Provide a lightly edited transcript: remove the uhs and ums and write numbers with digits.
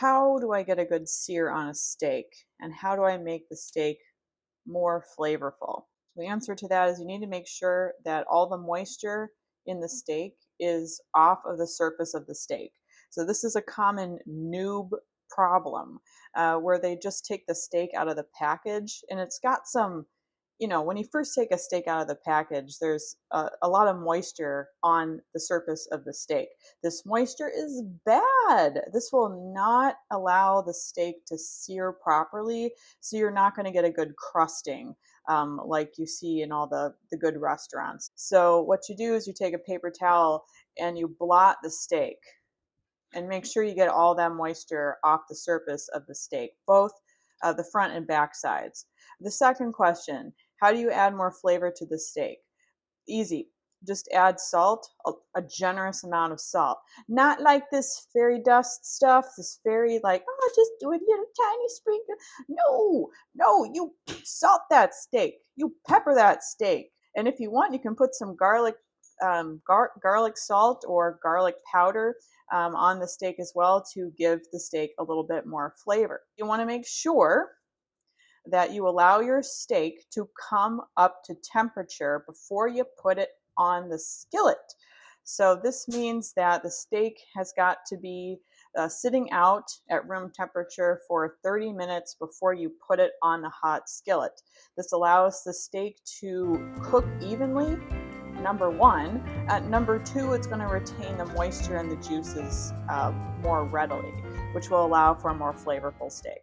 How do I get a good sear on a steak? And how do I make the steak more flavorful? The answer to that is you need to make sure that all the moisture in the steak is off of the surface of the steak. So, this is a common noob problem where they just take the steak out of the package and it's got some, when you first take a steak out of the package, there's a lot of moisture on the surface of the steak. This moisture is bad. This will not allow the steak to sear properly, so you're not going to get a good crusting like you see in all the good restaurants. So, what you do is you take a paper towel and you blot the steak and make sure you get all that moisture off the surface of the steak, both the front and back sides. The second question, how do you add more flavor to the steak? Easy. Just add salt, a generous amount of salt. Not like this fairy dust stuff, this fairy like, oh, just do a little tiny sprinkle. No, no, you salt that steak. You pepper that steak. And if you want, you can put some garlic salt or garlic powder on the steak as well to give the steak a little bit more flavor. You want to make sure that you allow your steak to come up to temperature before you put it on the skillet. So this means that the steak has got to be sitting out at room temperature for 30 minutes before you put it on the hot skillet. This allows the steak to cook evenly, number one. Number two, it's going to retain the moisture and the juices more readily, which will allow for a more flavorful steak.